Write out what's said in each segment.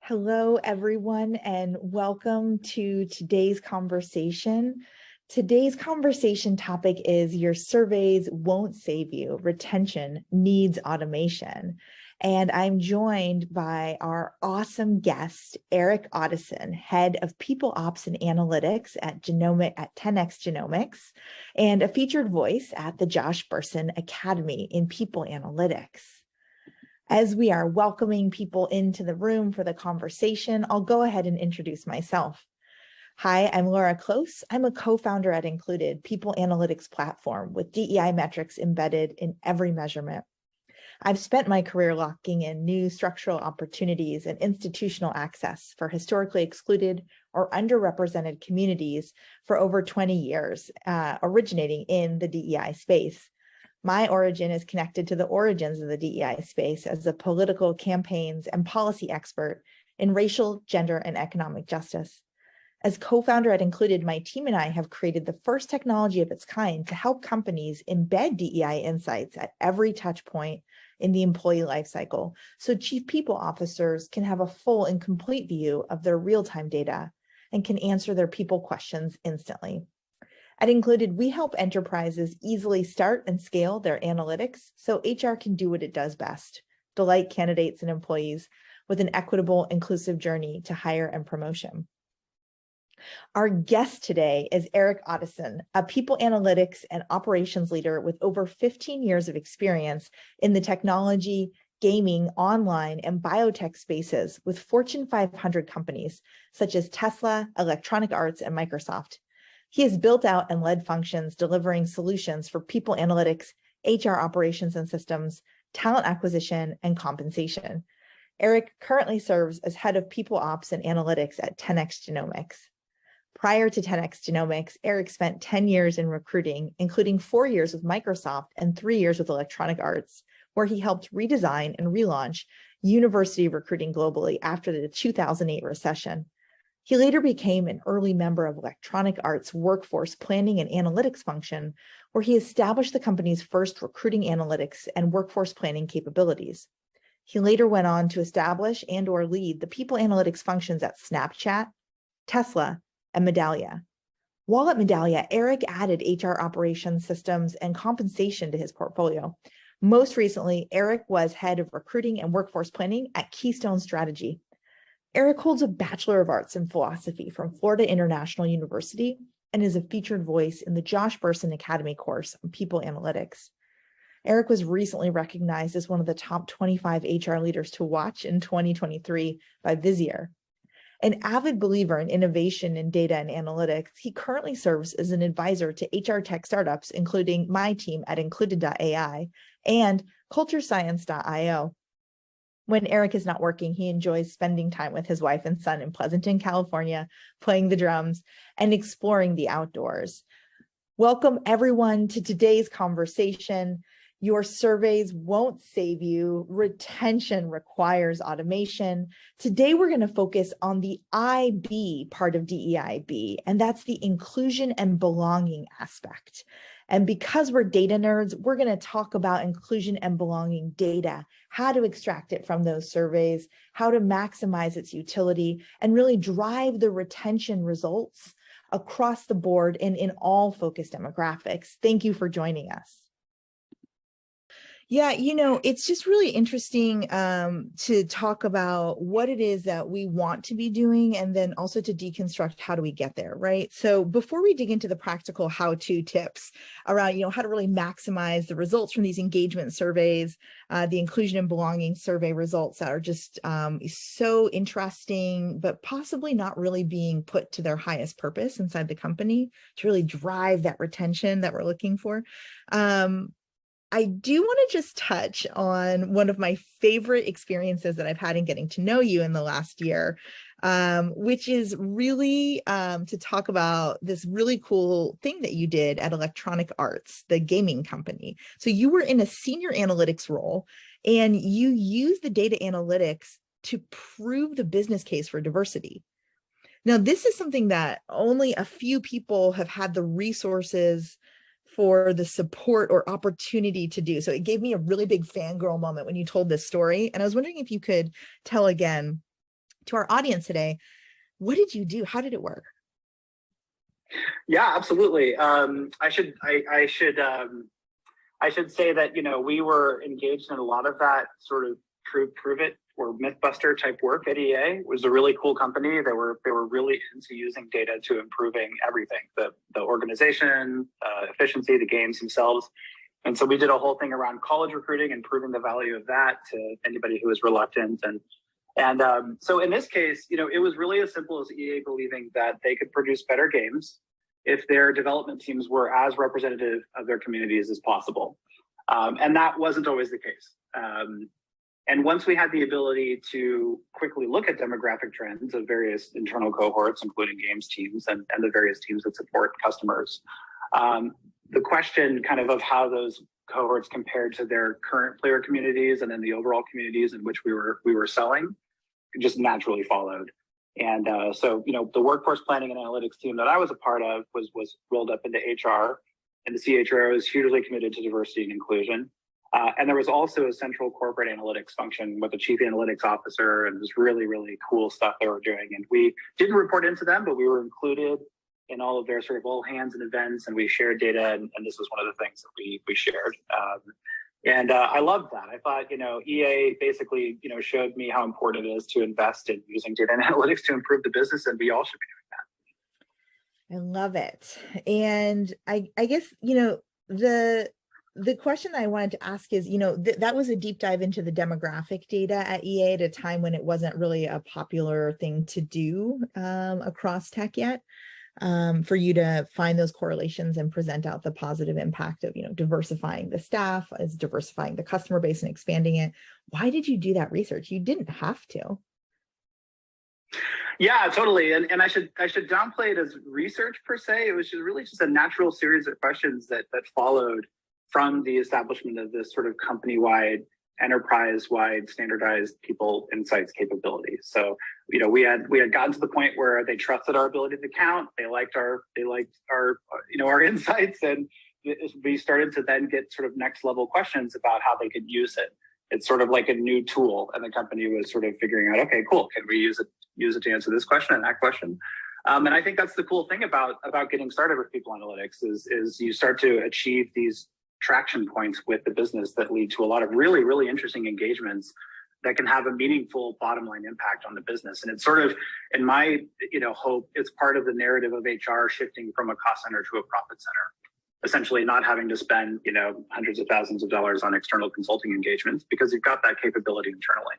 Hello, everyone, and welcome to today's conversation. Today's conversation topic is Your Surveys Won't Save You. Retention Needs Automation. And I'm joined by our awesome guest, Erik Otteson, Head of People Ops and Analytics at 10x Genomics, and a featured voice at the Josh Bersin Academy in People Analytics. As we are welcoming people into the room for the conversation, I'll go ahead and introduce myself. Hi, I'm Laura Close. I'm a co-founder at Included, People Analytics platform with DEI metrics embedded in every measurement. I've spent my career locking in new structural opportunities and institutional access for historically excluded or underrepresented communities for over 20 years, originating in the DEI space. My origin is connected to the origins of the DEI space as a political campaigns and policy expert in racial, gender, and economic justice. As co-founder at Included, my team and I have created the first technology of its kind to help companies embed DEI insights at every touch point in the employee lifecycle, so chief people officers can have a full and complete view of their real-time data and can answer their people questions instantly. At Included, we help enterprises easily start and scale their analytics so HR can do what it does best, delight candidates and employees with an equitable, inclusive journey to hire and promotion. Our guest today is Erik Otteson, a people analytics and operations leader with over 15 years of experience in the technology, gaming, online, and biotech spaces with Fortune 500 companies such as Tesla, Electronic Arts, and Microsoft. He has built out and led functions delivering solutions for people analytics, HR operations and systems, talent acquisition, and compensation. Erik currently serves as head of people ops and analytics at 10x Genomics. Prior to 10x Genomics, Erik spent 10 years in recruiting, including 4 years with Microsoft and 3 years with Electronic Arts, where he helped redesign and relaunch university recruiting globally after the 2008 recession. He later became an early member of Electronic Arts' workforce planning and analytics function, where he established the company's first recruiting analytics and workforce planning capabilities. He later went on to establish and/or lead the people analytics functions at Snapchat, Tesla, and Medallia. While at Medallia, Erik added HR operations systems and compensation to his portfolio. Most recently, Erik was head of recruiting and workforce planning at Keystone Strategy. Erik holds a Bachelor of Arts in Philosophy from Florida International University and is a featured voice in the Josh Bersin Academy course on People Analytics. Erik was recently recognized as one of the top 25 HR leaders to watch in 2023 by Vizier. An avid believer in innovation in data and analytics, he currently serves as an advisor to HR tech startups, including my team at Included.ai and CultureScience.io. When Erik is not working, he enjoys spending time with his wife and son in Pleasanton, California, playing the drums and exploring the outdoors. Welcome, everyone, to today's conversation. Your surveys won't save you. Retention requires automation. Today, we're going to focus on the IB part of DEIB, and that's the inclusion and belonging aspect. And because we're data nerds, we're going to talk about inclusion and belonging data, how to extract it from those surveys, how to maximize its utility, and really drive the retention results across the board and in all focused demographics. Thank you for joining us. Yeah, it's just really interesting to talk about what it is that we want to be doing and then also to deconstruct how do we get there, right? So before we dig into the practical how-to tips around, how to really maximize the results from these engagement surveys, the inclusion and belonging survey results that are just so interesting, but possibly not really being put to their highest purpose inside the company to really drive that retention that we're looking for. I do want to just touch on one of my favorite experiences that I've had in getting to know you in the last year, which is really to talk about this really cool thing that you did at Electronic Arts, the gaming company. So you were in a senior analytics role and you used the data analytics to prove the business case for diversity. Now, this is something that only a few people have had the resources for the support or opportunity to do. So it gave me a really big fangirl moment when you told this story. And I was wondering if you could tell again our audience today, what did you do? How did it work? Yeah, absolutely. I should say that, we were engaged in a lot of that sort of prove it or Mythbuster type work at EA. It was a really cool company. They were really into using data to improving everything, the organization, efficiency, the games themselves. And so we did a whole thing around college recruiting and proving the value of that to anybody who was reluctant. And so in this case, it was really as simple as EA believing that they could produce better games if their development teams were as representative of their communities as possible. And that wasn't always the case. And once we had the ability to quickly look at demographic trends of various internal cohorts, including games teams and the various teams that support customers, the question kind of how those cohorts compared to their current player communities and then the overall communities in which we were selling just naturally followed. And so, the workforce planning and analytics team that I was a part of was rolled up into HR, and the CHRO is hugely committed to diversity and inclusion. And there was also a central corporate analytics function with a chief analytics officer, and it was really, really cool stuff they were doing. And we didn't report into them, but we were included in all of their sort of all hands and events, and we shared data, and this was one of the things that we shared. And I loved that. I thought, EA basically, showed me how important it is to invest in using data and analytics to improve the business, and we all should be I doing that. love it. And I guess, the question I wanted to ask is, that was a deep dive into the demographic data at EA at a time when it wasn't really a popular thing to do across tech yet. For you to find those correlations and present out the positive impact of, diversifying the staff, as diversifying the customer base and expanding it. Why did you do that research? You didn't have to. Yeah, totally. And I should downplay it as research per se. It was really just a natural series of questions that followed from the establishment of this sort of company-wide, enterprise-wide, standardized people insights capabilities. So, we had gotten to the point where they trusted our ability to count. They liked our our insights, and we started to then get sort of next level questions about how they could use it. It's sort of like a new tool, and the company was sort of figuring out, okay, cool, can we use it to answer this question and that question? And I think that's the cool thing about getting started with people analytics is you start to achieve these traction points with the business that lead to a lot of really, really interesting engagements that can have a meaningful bottom line impact on the business. And it's sort of, in my hope, it's part of the narrative of HR shifting from a cost center to a profit center, essentially not having to spend hundreds of thousands of dollars on external consulting engagements because you've got that capability internally.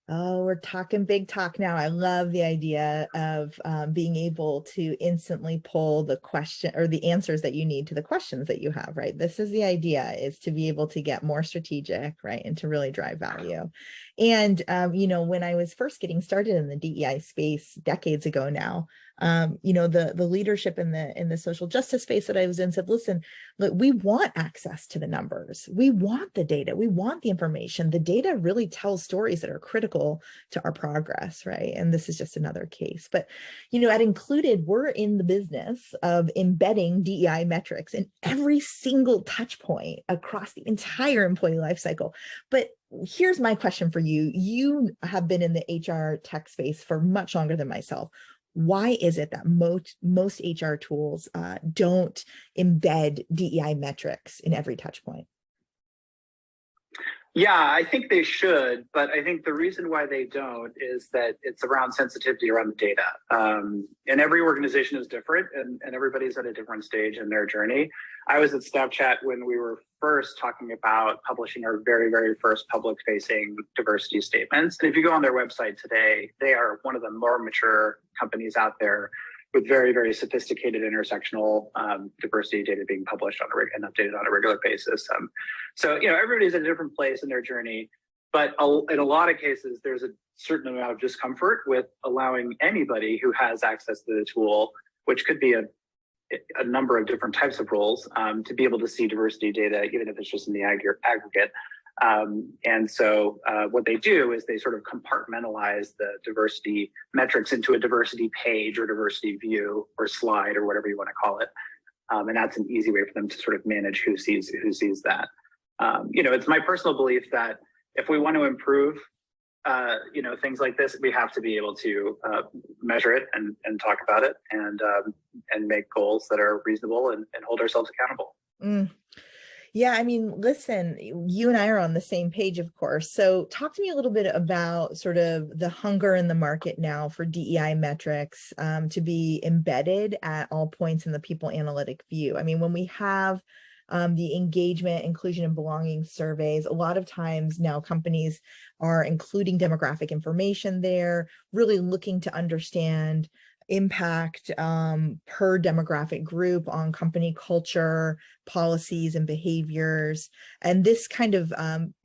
Oh, we're talking big talk now. I love the idea of being able to instantly pull the question or the answers that you need to the questions that you have, right? This is the idea, is to be able to get more strategic, right? And to really drive value. And, when I was first getting started in the DEI space decades ago now, the leadership in the social justice space that I was in said, listen, look, we want access to the numbers. We want the data. We want the information. The data really tells stories that are critical to our progress, right? And this is just another case. But, at Included, we're in the business of embedding DEI metrics in every single touch point across the entire employee lifecycle. But here's my question for you. You have been in the HR tech space for much longer than myself. Why is it that most HR tools don't embed DEI metrics in every touch point? Yeah, I think they should, but I think the reason why they don't is that it's around sensitivity around the data. And every organization is different, and everybody's at a different stage in their journey. I was at Snapchat when we were first talking about publishing our very, very first public-facing diversity statements. And if you go on their website today, they are one of the more mature companies out there with very, very sophisticated intersectional diversity data being published and updated on a regular basis. So, everybody's at a different place in their journey, but in a lot of cases, there's a certain amount of discomfort with allowing anybody who has access to the tool, which could be a number of different types of roles, to be able to see diversity data, even if it's just in the aggregate. And so what they do is they sort of compartmentalize the diversity metrics into a diversity page or diversity view or slide or whatever you want to call it. And that's an easy way for them to sort of manage who sees that. It's my personal belief that if we want to improve things like this, we have to be able to measure it and talk about it and make goals that are reasonable and hold ourselves accountable. Yeah, I mean, listen, you and I are on the same page, of course. So talk to me a little bit about sort of the hunger in the market now for DEI metrics to be embedded at all points in the people analytic view. I mean, when we have the engagement, inclusion, and belonging surveys, a lot of times now companies are including demographic information there, really looking to understand impact per demographic group on company culture, policies, and behaviors. And this kind of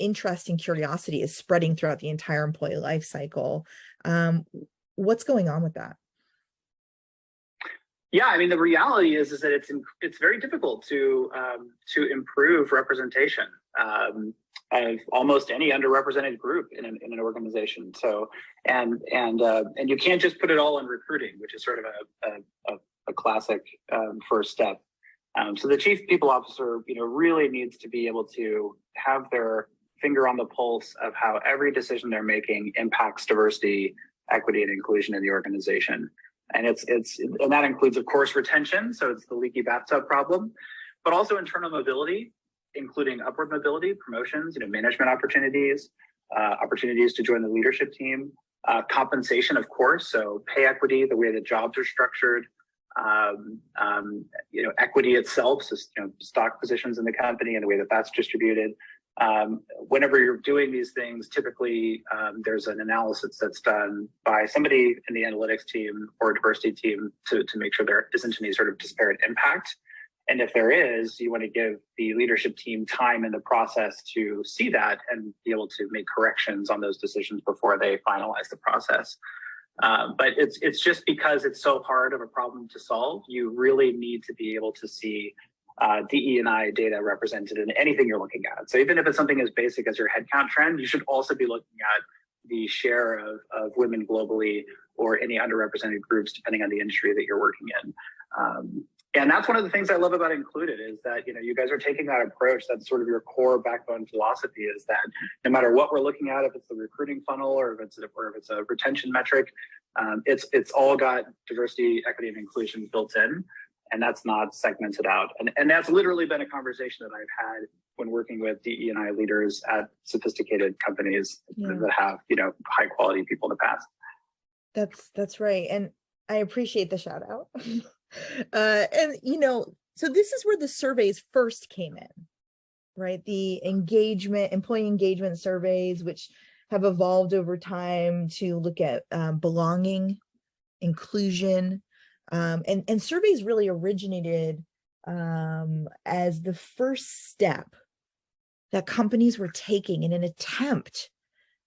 interest and curiosity is spreading throughout the entire employee life cycle. What's going on with that? Yeah, I mean, the reality is that it's very difficult to improve representation of almost any underrepresented group in an organization. So, and you can't just put it all in recruiting, which is sort of a classic first step. So the chief people officer, really needs to be able to have their finger on the pulse of how every decision they're making impacts diversity, equity, and inclusion in the organization. And and that includes, of course, retention. So it's the leaky bathtub problem, but also internal mobility, including upward mobility, promotions, management opportunities, opportunities to join the leadership team, compensation, of course. So pay equity, the way that jobs are structured, equity itself, so stock positions in the company and the way that that's distributed. Whenever you're doing these things, typically there's an analysis that's done by somebody in the analytics team or diversity team to make sure there isn't any sort of disparate impact. And if there is, you want to give the leadership team time in the process to see that and be able to make corrections on those decisions before they finalize the process. But it's just because it's so hard of a problem to solve, you really need to be able to see DE&I data represented in anything you're looking at. So even if it's something as basic as your headcount trend, you should also be looking at the share of women globally or any underrepresented groups, depending on the industry that you're working in. And that's one of the things I love about Included is that, you guys are taking that approach. That's sort of your core backbone philosophy, is that no matter what we're looking at, if it's the recruiting funnel or if it's a retention metric, it's all got diversity, equity, and inclusion built in. And that's not segmented out. And that's literally been a conversation that I've had when working with DE&I leaders at sophisticated companies that have, high quality people in the past. That's right. And I appreciate the shout out. So this is where the surveys first came in, right? The employee engagement surveys, which have evolved over time to look at belonging, inclusion, and surveys really originated as the first step that companies were taking in an attempt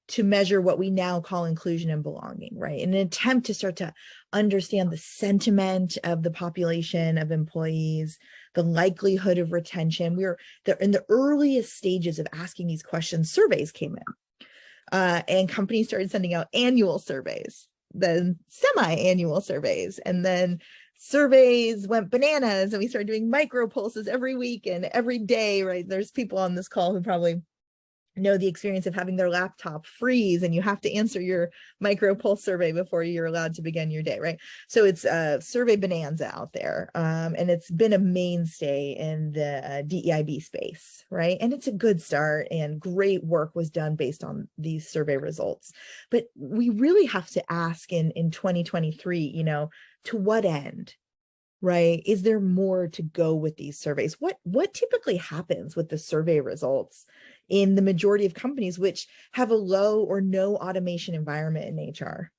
to measure what we now call inclusion and belonging, right? In an attempt to start to understand the sentiment of the population of employees, the likelihood of retention. They're in the earliest stages of asking these questions. Surveys came in, and companies started sending out annual surveys, then semi-annual surveys, and then surveys went bananas, and we started doing micro pulses every week and every day, right? There's people on this call who probably know the experience of having their laptop freeze and you have to answer your micro pulse survey before you're allowed to begin your day, right? So it's a survey bonanza out there, and it's been a mainstay in the DEIB space, right? And it's a good start, and great work was done based on these survey results. But we really have to ask in 2023, to what end? Right? Is there more to go with these surveys? What typically happens with the survey results in the majority of companies which have a low or no automation environment in HR?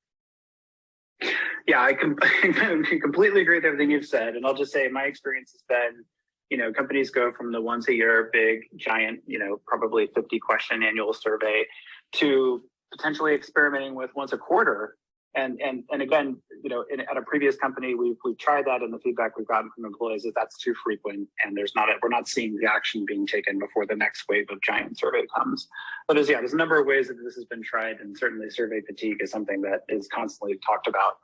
Yeah, I completely agree with everything you've said. And I'll just say my experience has been, companies go from the once a year big, giant, probably 50 question annual survey to potentially experimenting with once a quarter. And again, at a previous company, we've tried that, and the feedback we've gotten from employees is that's too frequent, and we're not seeing the action being taken before the next wave of giant survey comes. But there's a number of ways that this has been tried, and certainly survey fatigue is something that is constantly talked about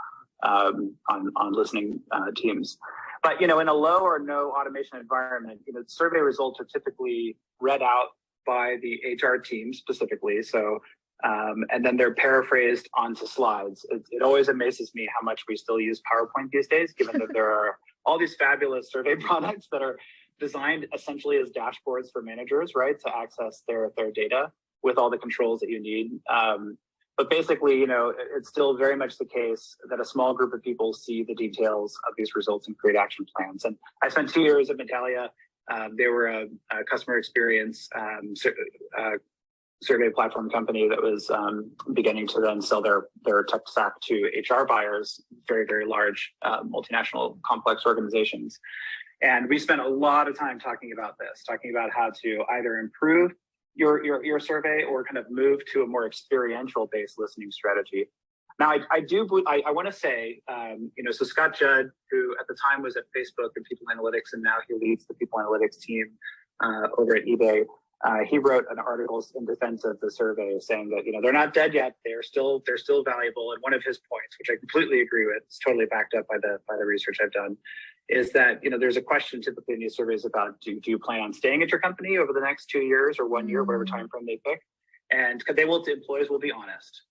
on listening teams. But in a low or no automation environment, survey results are typically read out by the HR team specifically. So and then they're paraphrased onto slides. It always amazes me how much we still use PowerPoint these days, given that there are all these fabulous survey products that are designed essentially as dashboards for managers, right, to access their data with all the controls that you need. But basically, you know, it's still very much the case that a small group of people see the details of these results and create action plans. And I spent 2 years at Medallia. They were a customer experience survey platform company that was beginning to then sell their tech stack to HR buyers, very, very large multinational complex organizations. And we spent a lot of time talking about this, talking about how to either improve your survey or kind of move to a more experiential based listening strategy. Now, I want to say, you know, so Scott Judd, who at the time was at Facebook and People Analytics, and now he leads the People Analytics team over at eBay. He wrote an article in defense of the survey saying that, you know, they're not dead yet. They're still valuable. And one of his points, which I completely agree with, it's totally backed up by the research I've done, is that, you know, there's a question typically in these surveys about do you plan on staying at your company over the next 2 years or 1 year, whatever time frame they pick, and employees will be honest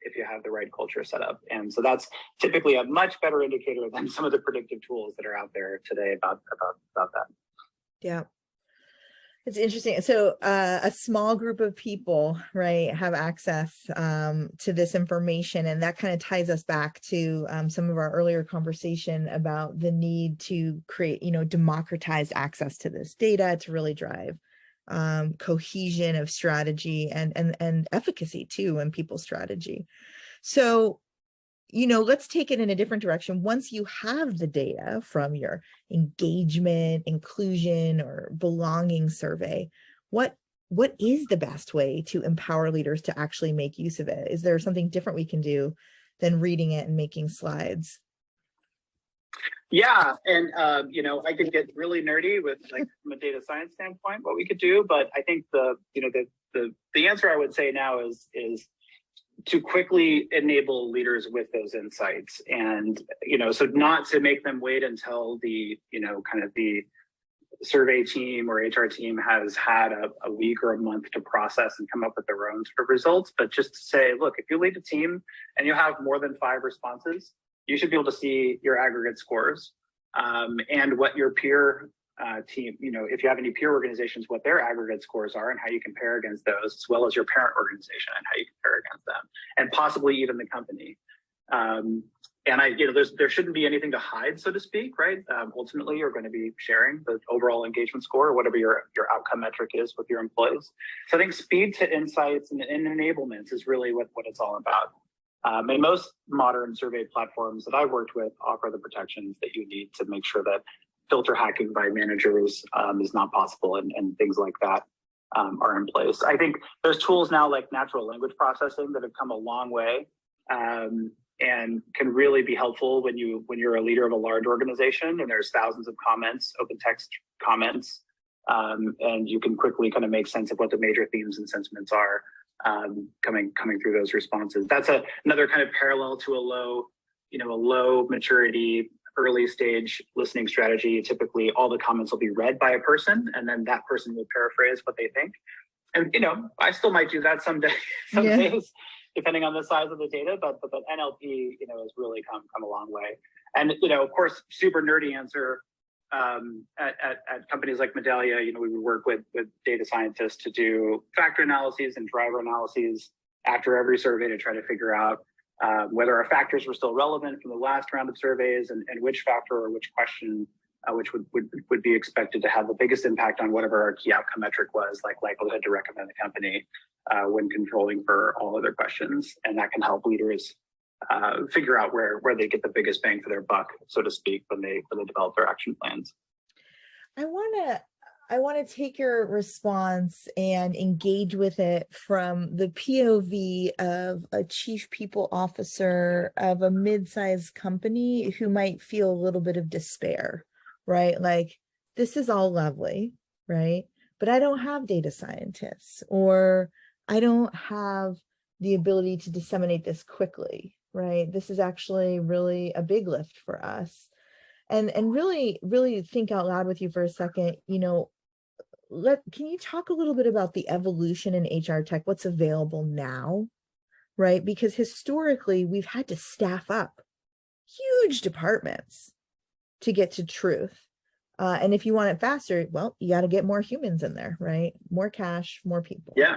if you have the right culture set up. And so that's typically a much better indicator than some of the predictive tools that are out there today about that. Yeah. It's interesting. So a small group of people, right, have access to this information. And that kind of ties us back to some of our earlier conversation about the need to create, you know, democratized access to this data to really drive cohesion of strategy and efficacy too in people's strategy. So, you know, let's take it in a different direction. Once you have the data from your engagement, inclusion, or belonging survey, what is the best way to empower leaders to actually make use of it? Is there something different we can do than reading it and making slides? Yeah, and you know, I could get really nerdy with, like, from a data science standpoint, what we could do, but I think the answer I would say now is to quickly enable leaders with those insights. And, you know, so not to make them wait until the, you know, kind of the survey team or HR team has had a week or a month to process and come up with their own sort of results, but just to say, look, if you lead a team and you have more than 5 responses, you should be able to see your aggregate scores and what your peer team, you know, if you have any peer organizations, what their aggregate scores are and how you compare against those, as well as your parent organization and how you compare against them, and possibly even the company. And you know, there shouldn't be anything to hide, so to speak, right? Ultimately, you're going to be sharing the overall engagement score or whatever your outcome metric is with your employees. So I think speed to insights and enablements is really what it's all about. And most modern survey platforms that I've worked with offer the protections that you need to make sure that filter hacking by managers is not possible, and things like that are in place. I think there's tools now like natural language processing that have come a long way and can really be helpful when you're a leader of a large organization and there's thousands of comments, open text comments, and you can quickly kind of make sense of what the major themes and sentiments are coming through those responses. That's another kind of parallel to a low maturity early stage listening strategy. Typically all the comments will be read by a person and then that person will paraphrase what they think. And, you know, I still might do that some days, depending on the size of the data, but NLP, you know, has really come a long way. And, you know, of course, super nerdy answer, at companies like Medallia, you know, we would work with data scientists to do factor analyses and driver analyses after every survey to try to figure out whether our factors were still relevant from the last round of surveys, and which factor or which question which would be expected to have the biggest impact on whatever our key outcome metric was, like likelihood to recommend the company when controlling for all other questions. And that can help leaders figure out where they get the biggest bang for their buck, so to speak, when they develop their action plans. I want to take your response and engage with it from the POV of a chief people officer of a mid-sized company who might feel a little bit of despair, right? Like, this is all lovely, right? But I don't have data scientists, or I don't have the ability to disseminate this quickly, right? This is actually really a big lift for us. And really, really think out loud with you for a second, you know, can you talk a little bit about the evolution in HR tech, what's available now, right? Because historically, we've had to staff up huge departments to get to truth. And if you want it faster, well, you got to get more humans in there, right? More cash, more people. Yeah.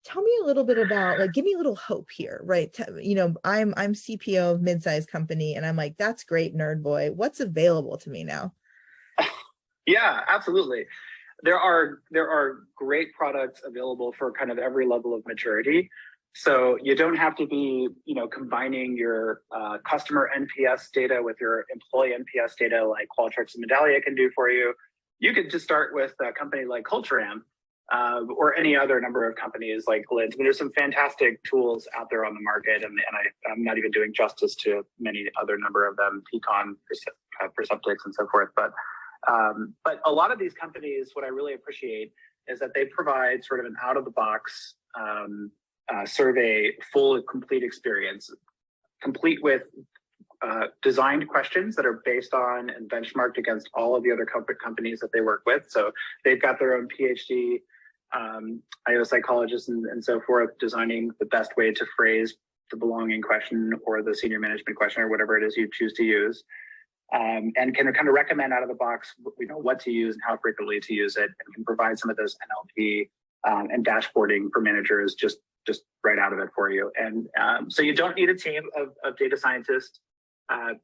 Tell me a little bit about, like, give me a little hope here, right? I'm CPO of mid-sized company, and I'm like, that's great, nerd boy. What's available to me now? Yeah, absolutely. There are great products available for kind of every level of maturity. So you don't have to be, combining your customer NPS data with your employee NPS data like Qualtrics and Medallia can do for you. You could just start with a company like CultureAmp or any other number of companies like Lids. There's some fantastic tools out there on the market, and I'm not even doing justice to many other number of them, Peakon, Perceptix, and so forth. But a lot of these companies, what I really appreciate is that they provide sort of an out-of-the-box survey, full complete experience, complete with designed questions that are based on and benchmarked against all of the other companies that they work with. So they've got their own PhD, IO psychologists and so forth, designing the best way to phrase the belonging question or the senior management question or whatever it is you choose to use. And can kind of recommend out of the box, what to use and how frequently to use it, and can provide some of those NLP and dashboarding for managers just right out of it for you. And so you don't need a team of data scientists.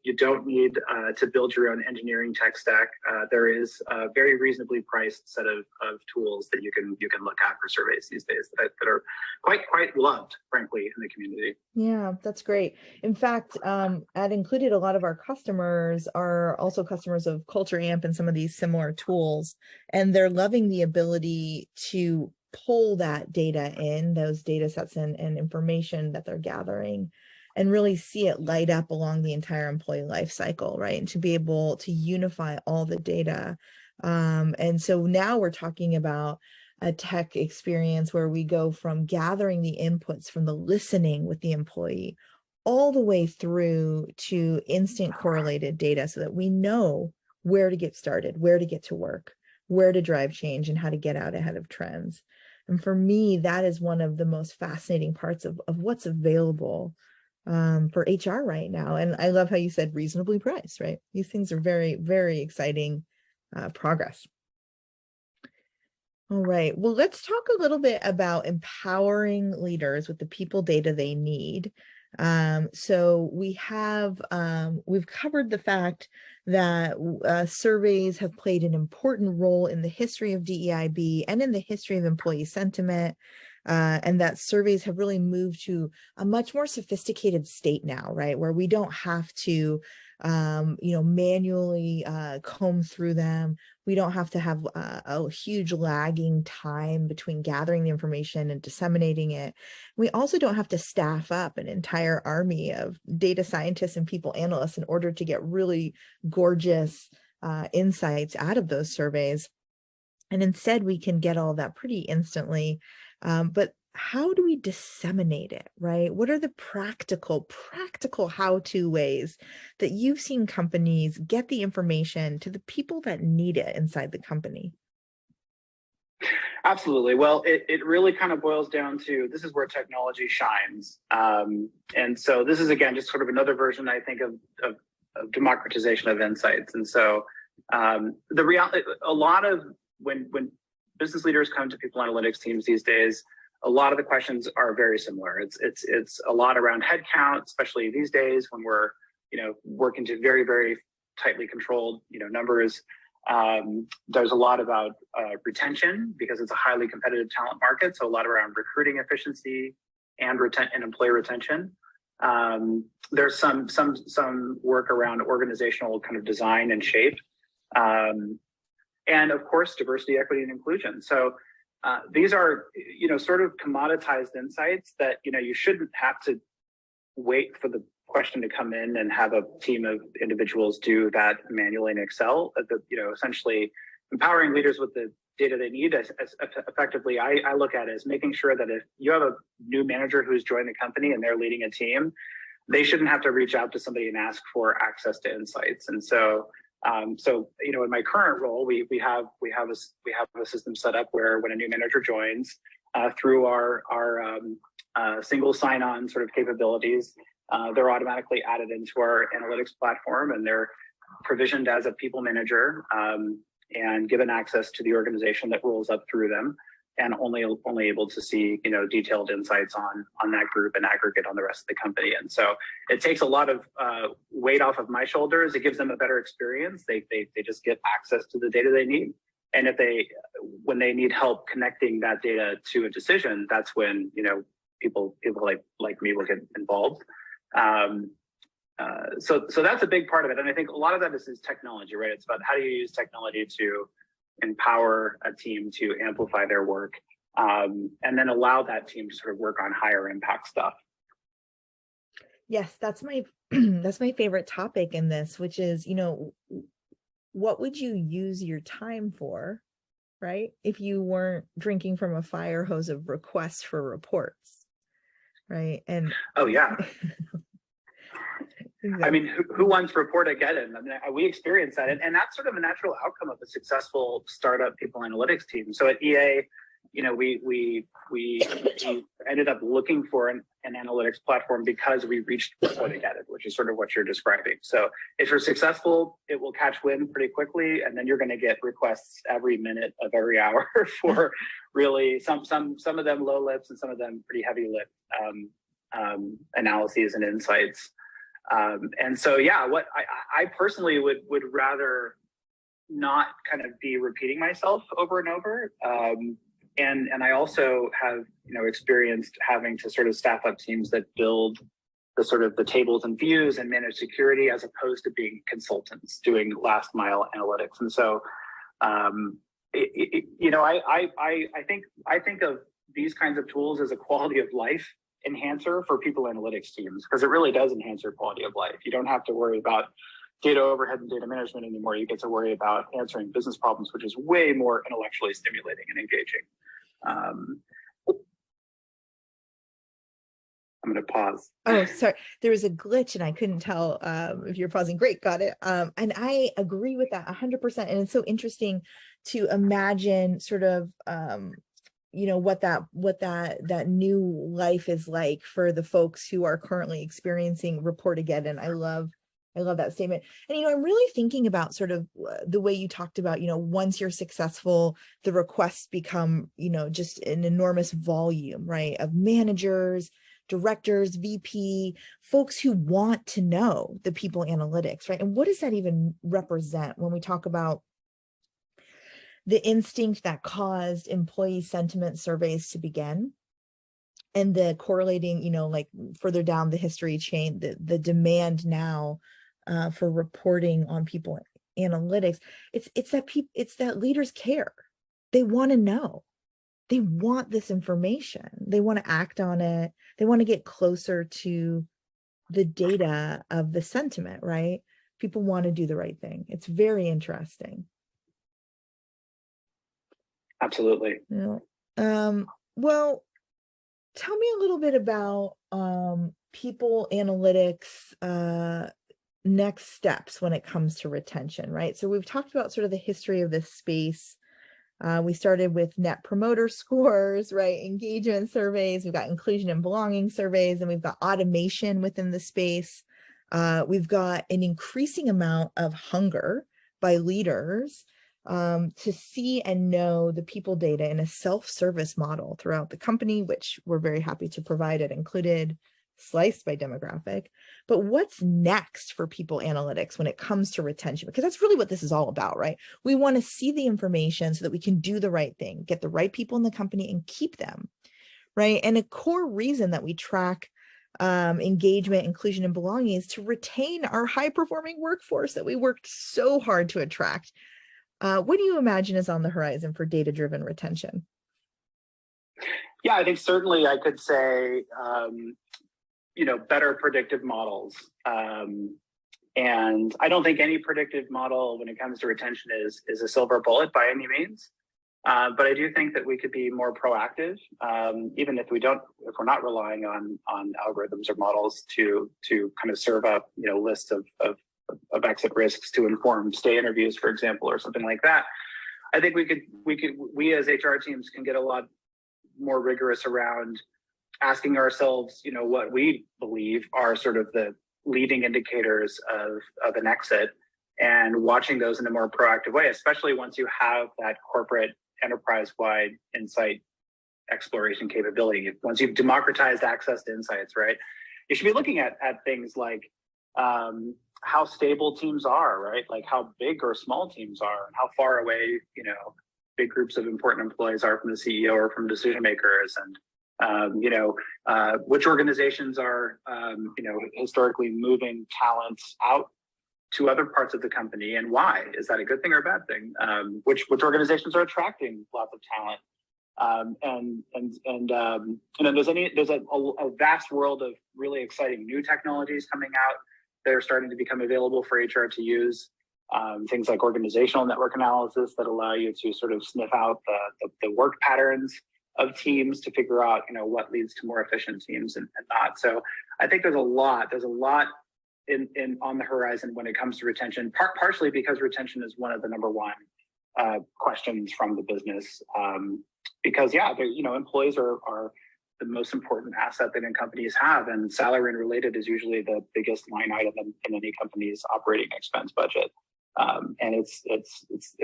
You don't need to build your own engineering tech stack. There is a very reasonably priced set of tools that you can look at for surveys these days that are quite loved, frankly, in the community. Yeah, that's great. In fact, I'd included a lot of our customers are also customers of CultureAmp and some of these similar tools, and they're loving the ability to pull that data in, those data sets and information that they're gathering, and really see it light up along the entire employee life cycle, right? And to be able to unify all the data. And so now we're talking about a tech experience where we go from gathering the inputs from the listening with the employee all the way through to instant correlated data so that we know where to get started, where to get to work, where to drive change, and how to get out ahead of trends. And for me, that is one of the most fascinating parts of what's available for HR right now. And I love how you said reasonably priced, right? These things are very, very exciting progress. All right. Well, let's talk a little bit about empowering leaders with the people data they need. So we've covered the fact that surveys have played an important role in the history of DEIB and in the history of employee sentiment. And that surveys have really moved to a much more sophisticated state now, right? Where we don't have to, manually comb through them. We don't have to have a huge lagging time between gathering the information and disseminating it. We also don't have to staff up an entire army of data scientists and people analysts in order to get really gorgeous insights out of those surveys. And instead, we can get all that pretty instantly. But how do we disseminate it, right? What are the practical how-to ways that you've seen companies get the information to the people that need it inside the company? Absolutely. Well, it really kind of boils down to, this is where technology shines. And so this is, again, just sort of another version, I think, of democratization of insights. And so the reality, a lot of when business leaders come to people analytics teams these days, a lot of the questions are very similar. It's a lot around headcount, especially these days when we're working to very, very tightly controlled numbers. There's a lot about retention because it's a highly competitive talent market. So a lot around recruiting efficiency and employee retention. There's some work around organizational kind of design and shape. And of course, diversity, equity, and inclusion. So these are, sort of commoditized insights that, you shouldn't have to wait for the question to come in and have a team of individuals do that manually in Excel. Essentially empowering leaders with the data they need as effectively, I look at it as making sure that if you have a new manager who's joined the company and they're leading a team, they shouldn't have to reach out to somebody and ask for access to insights. And so So, in my current role, we have a system set up where when a new manager joins, through our single sign-on sort of capabilities, they're automatically added into our analytics platform, and they're provisioned as a people manager and given access to the organization that rolls up through them, and only able to see detailed insights on that group and aggregate on the rest of the company. And so it takes a lot of weight off of my shoulders. It gives them a better experience. They just get access to the data they need. And when they need help connecting that data to a decision, that's when people like me will get involved. So that's a big part of it. And I think a lot of that is technology, right? It's about how do you use technology to empower a team to amplify their work, and then allow that team to sort of work on higher impact stuff. Yes, that's my that's my favorite topic in this, which is, what would you use your time for, right? If you weren't drinking from a fire hose of requests for reports, right? And oh yeah. Exactly. I mean, who wants Report-A-Geddon? I mean, we experience that, and that's sort of a natural outcome of a successful startup people analytics team. So at EA, we ended up looking for an analytics platform because we reached Report-A-Geddon, which is sort of what you're describing. So if you're successful, it will catch wind pretty quickly, and then you're going to get requests every minute of every hour for really some of them low lips and some of them pretty heavy lip analyses and insights. And so, yeah, what I personally would rather not kind of be repeating myself over and over. And I also have, experienced having to sort of staff up teams that build the tables and views and manage security, as opposed to being consultants doing last mile analytics. And so, I think of these kinds of tools as a quality of life enhancer for people analytics teams, because it really does enhance your quality of life. You don't have to worry about data overhead and data management anymore. You get to worry about answering business problems, which is way more intellectually stimulating and engaging. I'm going to pause. Oh, sorry. There was a glitch and I couldn't tell if you're pausing. Great. Got it. And I agree with that 100%. And it's so interesting to imagine sort of, what that new life is like for the folks who are currently experiencing Report-A-Geddon. I love that statement. And, I'm really thinking about sort of the way you talked about, once you're successful, the requests become, just an enormous volume, right? Of managers, directors, VP, folks who want to know the people analytics, right? And what does that even represent when we talk about the instinct that caused employee sentiment surveys to begin, and the correlating, like further down the history chain, the demand now for reporting on people analytics? It's that leaders care. They want to know. They want this information. They want to act on it. They want to get closer to the data of the sentiment, right? People want to do the right thing. It's very interesting. Absolutely. Well, tell me a little bit about people analytics next steps when it comes to retention, right? So we've talked about sort of the history of this space. We started with net promoter scores, right? Engagement surveys. We've got inclusion and belonging surveys, and we've got automation within the space. We've got an increasing amount of hunger by leaders to see and know the people data in a self-service model throughout the company, which we're very happy to provide. It included sliced by demographic. But what's next for people analytics when it comes to retention? Because that's really what this is all about, right? We want to see the information so that we can do the right thing, get the right people in the company and keep them, right? And a core reason that we track engagement, inclusion, and belonging is to retain our high-performing workforce that we worked so hard to attract. What do you imagine is on the horizon for data-driven retention? Yeah, I think certainly I could say, better predictive models. And I don't think any predictive model when it comes to retention is a silver bullet by any means. But I do think that we could be more proactive, even if we're not relying on algorithms or models to kind of serve up, lists of of exit risks to inform stay interviews, for example, or something like that. I think we as HR teams can get a lot more rigorous around asking ourselves, what we believe are sort of the leading indicators of an exit, and watching those in a more proactive way, especially once you have that corporate enterprise-wide insight exploration capability. Once you've democratized access to insights, right? You should be looking at things like how stable teams are, right? Like how big or small teams are, and how far away, big groups of important employees are from the CEO or from decision makers, and which organizations are, historically moving talents out to other parts of the company, and why? Is that a good thing or a bad thing? Which organizations are attracting lots of talent? There's a vast world of really exciting new technologies coming out that are starting to become available for HR to use. Things like organizational network analysis that allow you to sort of sniff out the work patterns of teams to figure out, what leads to more efficient teams and not. So I think there's a lot in on the horizon when it comes to retention, partially because retention is one of the number one questions from the business. Because employees are the most important asset that companies have, and salary and related is usually the biggest line item in any company's operating expense budget. And it's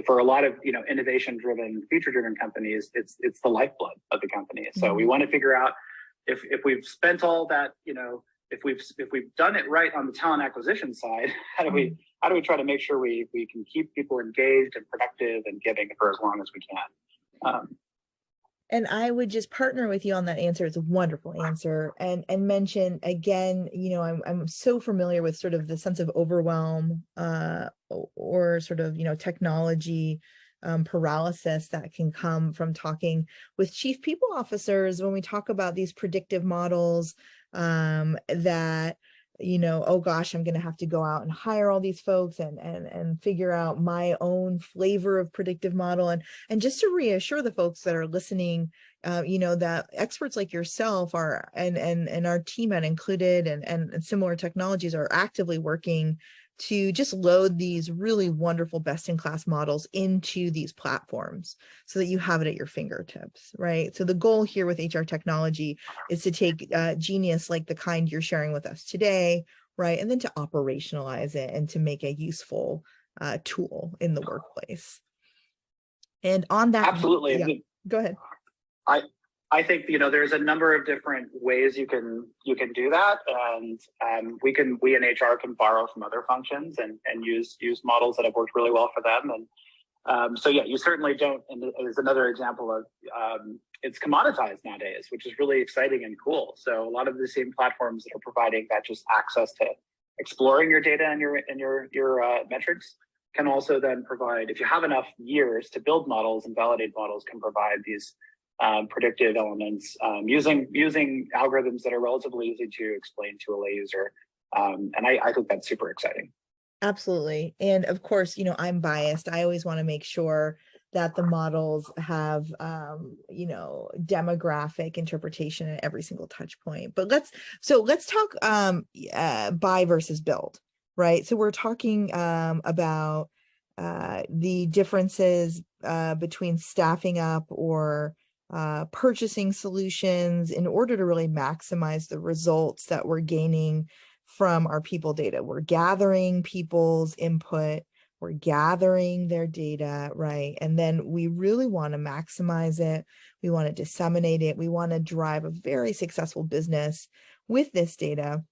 for a lot of innovation-driven, future-driven companies, it's the lifeblood of the company. So we want to figure out if we've spent all that, if we've done it right on the talent acquisition side, how do we try to make sure we can keep people engaged and productive and giving for as long as we can. And I would just partner with you on that answer. It's a wonderful answer. And mention again, I'm so familiar with sort of the sense of overwhelm or sort of, technology paralysis that can come from talking with chief people officers when we talk about these predictive models that, oh gosh, I'm going to have to go out and hire all these folks and figure out my own flavor of predictive model. And just to reassure the folks that are listening, that experts like yourself are, and our team at Included and similar technologies are actively working to just load these really wonderful best-in-class models into these platforms so that you have it at your fingertips, right? So the goal here with HR technology is to take genius like the kind you're sharing with us today, right? And then to operationalize it and to make a useful tool in the workplace. And on that— Absolutely. Yeah, go ahead. I think there's a number of different ways you can do that, and we in HR can borrow from other functions and use models that have worked really well for them. And so yeah, you certainly don't. And there's another example of it's commoditized nowadays, which is really exciting and cool. So a lot of the same platforms that are providing that just access to exploring your data and your metrics can also then provide, if you have enough years to build models and validate models, can provide these predictive elements using algorithms that are relatively easy to explain to a lay user. And I think that's super exciting. Absolutely. And of course, I'm biased. I always want to make sure that the models have, demographic interpretation at every single touch point. But let's talk buy versus build, right? So we're talking about the differences between staffing up or purchasing solutions in order to really maximize the results that we're gaining from our people data. We're gathering people's input, we're gathering their data, right? And then we really want to maximize it. We want to disseminate it. We want to drive a very successful business with this data.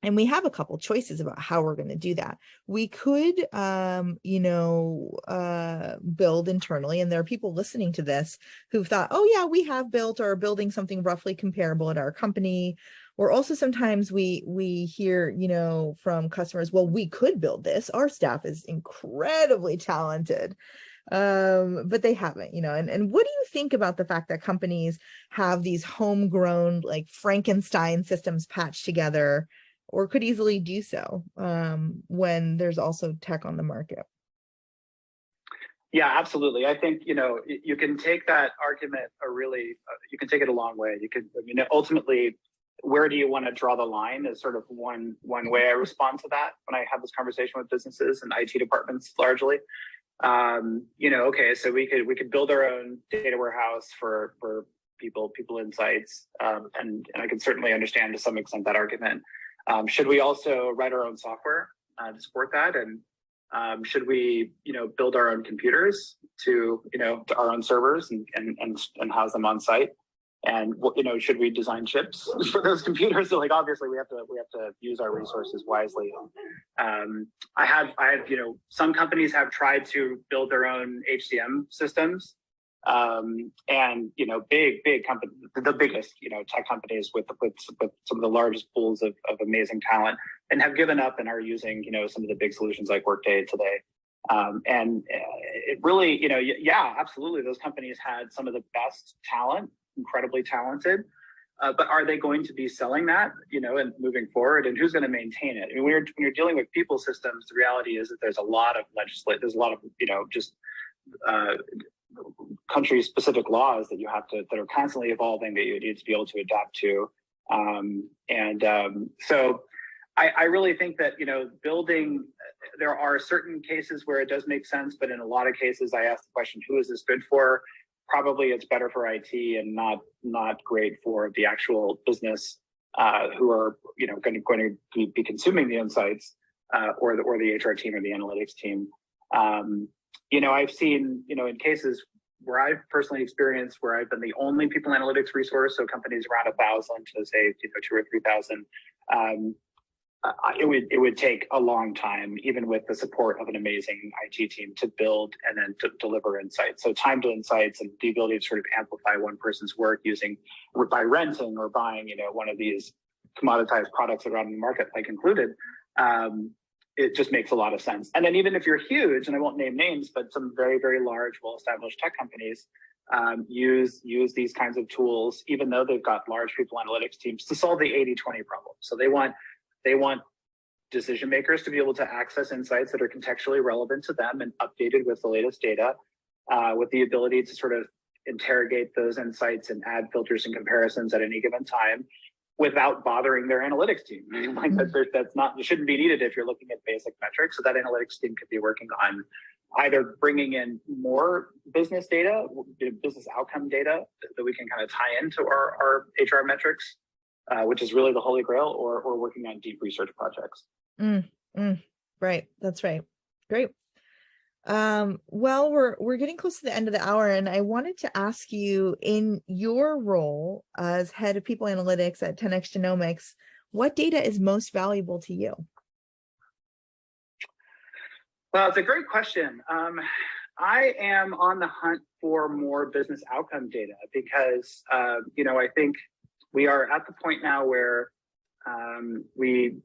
And we have a couple choices about how we're going to do that. We could, build internally. And there are people listening to this who've thought, oh yeah, we have built or are building something roughly comparable at our company. Or also sometimes we hear, from customers, well, we could build this. Our staff is incredibly talented. But they haven't, and what do you think about the fact that companies have these homegrown, like Frankenstein systems patched together, or could easily do so when there's also tech on the market? Yeah, absolutely. I think, you can take that argument you can take it a long way. Ultimately, where do you want to draw the line is sort of one way I respond to that when I have this conversation with businesses and IT departments largely. Okay, so we could build our own data warehouse for people insights, and I can certainly understand to some extent that argument. Should we also write our own software to support that? And should we, build our own computers to our own servers and house them on site? And should we design chips for those computers? So obviously we have to use our resources wisely. I have some companies have tried to build their own HCM systems, and big companies, the biggest tech companies with some of the largest pools of amazing talent, and have given up and are using some of the big solutions like Workday today. And it really absolutely, those companies had some of the best talent, incredibly talented, but are they going to be selling that and moving forward, and who's going to maintain it? I mean, when you're dealing with people systems, the reality is that there's a lot of there's a lot of country specific laws that that are constantly evolving that you need to be able to adapt to. So I really think that building, there are certain cases where it does make sense, but in a lot of cases I ask the question, who is this good for? Probably it's better for IT and not great for the actual business who are going to be consuming the insights, or the HR team or the analytics team. I've seen in cases where I've personally experienced where I've been the only people analytics resource, so companies around 1,000 to say 2,000 or 3,000. It would take a long time, even with the support of an amazing IT team, to build and then to deliver insights. So time to insights and the ability to sort of amplify one person's work by renting or buying, one of these commoditized products that are on the market, like included, it just makes a lot of sense. And then even if you're huge, and I won't name names, but some very, very large, well-established tech companies use these kinds of tools, even though they've got large people analytics teams, to solve the 80-20 problem. So they want decision makers to be able to access insights that are contextually relevant to them and updated with the latest data, with the ability to sort of interrogate those insights and add filters and comparisons at any given time without bothering their analytics team. It shouldn't be needed if you're looking at basic metrics. So that analytics team could be working on either bringing in more business data, business outcome data that we can kind of tie into our HR metrics, which is really the holy grail, or working on deep research projects. Right. That's right. Great. Well, we're getting close to the end of the hour, and I wanted to ask you, in your role as head of people analytics at 10x Genomics, what data is most valuable to you? Well, it's a great question. I am on the hunt for more business outcome data because, I think we are at the point now where we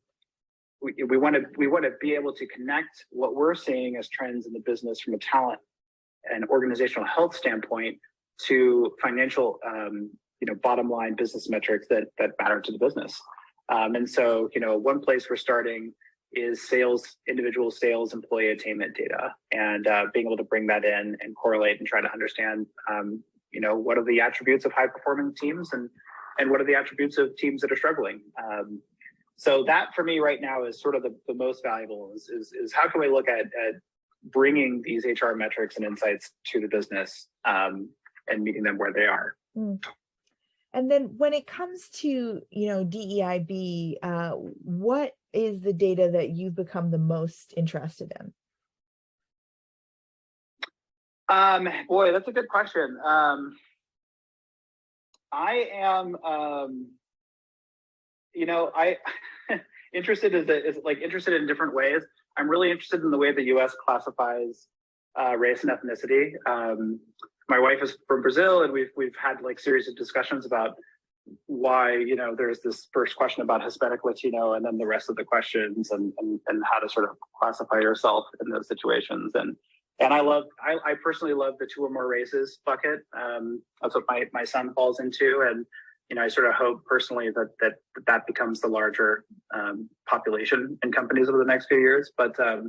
want to be able to connect what we're seeing as trends in the business from a talent and organizational health standpoint to financial, bottom line business metrics that matter to the business. And so, one place we're starting is individual sales employee attainment data, and being able to bring that in and correlate and try to understand, what are the attributes of high performing teams and what are the attributes of teams that are struggling. So that for me right now is sort of the most valuable is how can we look at bringing these HR metrics and insights to the business and meeting them where they are. And then when it comes to, DEIB, what is the data that you've become the most interested in? Boy, that's a good question. I am, I interested interested in different ways. I'm really interested in the way the U.S. classifies race and ethnicity. My wife is from Brazil, and we've had series of discussions about why there's this first question about Hispanic, Latino, and then the rest of the questions, and how to sort of classify yourself in those situations. And I personally love the two or more races bucket. That's what my son falls into. And, I sort of hope personally that becomes the larger population in companies over the next few years. But, a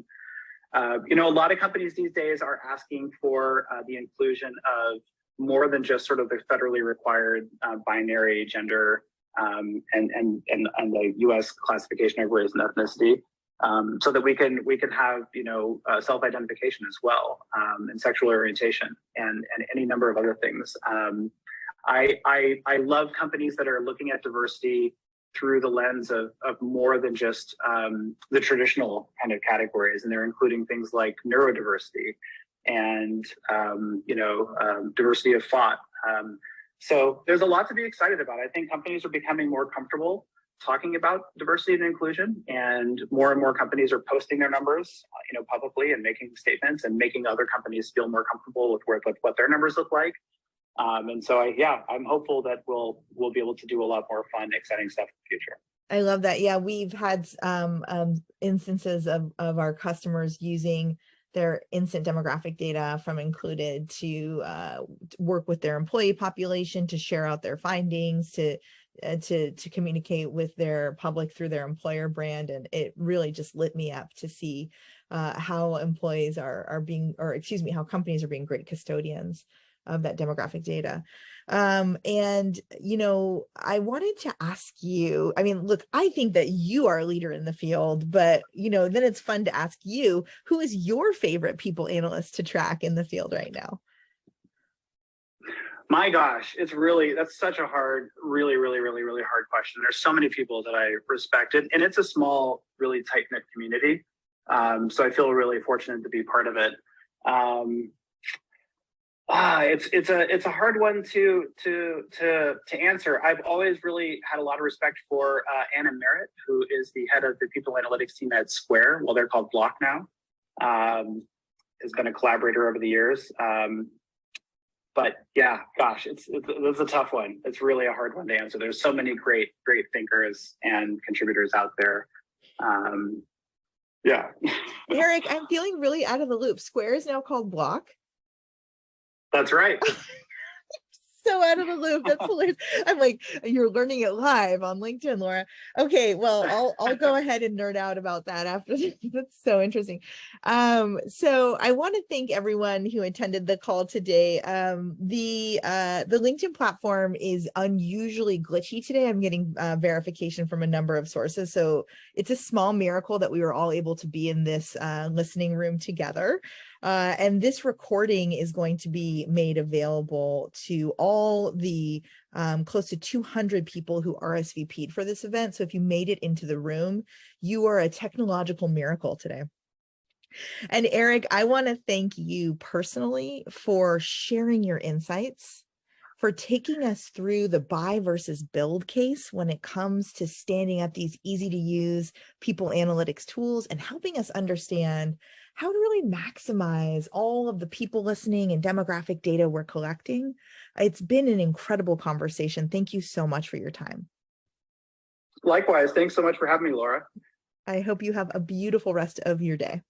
lot of companies these days are asking for the inclusion of more than just sort of the federally required binary gender and the U.S. classification of race and ethnicity, so that we can have self-identification as well, and sexual orientation and any number of other things. I love companies that are looking at diversity through the lens of more than just the traditional kind of categories, and they're including things like neurodiversity and diversity of thought. So there's a lot to be excited about. I think companies are becoming more comfortable talking about diversity and inclusion, and more companies are posting their numbers, publicly, and making statements and making other companies feel more comfortable with what their numbers look like. And so I'm hopeful that we'll be able to do a lot more fun, exciting stuff in the future. I love that. Yeah, we've had instances of our customers using their instant demographic data from Included to work with their employee population, to share out their findings, to communicate with their public through their employer brand. And it really just lit me up to see how employees how companies are being great custodians of that demographic data. And I wanted to ask you, look, I think that you are a leader in the field, but then it's fun to ask you, who is your favorite people analyst to track in the field right now? My gosh, that's such a hard, really hard question. There's so many people that I respect, and it's a small, really tight-knit community. So I feel really fortunate to be part of it. It's a hard one to answer. I've always really had a lot of respect for Anna Merritt, who is the head of the people analytics team at Square. Well, they're called Block now. Has been a collaborator over the years. But yeah, gosh, it's a tough one. It's really a hard one to answer. There's so many great thinkers and contributors out there. Yeah. Erik, I'm feeling really out of the loop. Square is now called Block. That's right. So out of the loop. That's hilarious. I'm like, you're learning it live on LinkedIn, Laura. Okay, well, I'll go ahead and nerd out about that after this. That's so interesting. So I want to thank everyone who attended the call today. The LinkedIn platform is unusually glitchy today. I'm getting verification from a number of sources. So it's a small miracle that we were all able to be in this listening room together. And this recording is going to be made available to all the close to 200 people who RSVP'd for this event. So if you made it into the room, you are a technological miracle today. And Erik, I want to thank you personally for sharing your insights, for taking us through the buy versus build case when it comes to standing up these easy to use people analytics tools and helping us understand how to really maximize all of the people listening and demographic data we're collecting. It's been an incredible conversation. Thank you so much for your time. Likewise. Thanks so much for having me, Laura. I hope you have a beautiful rest of your day.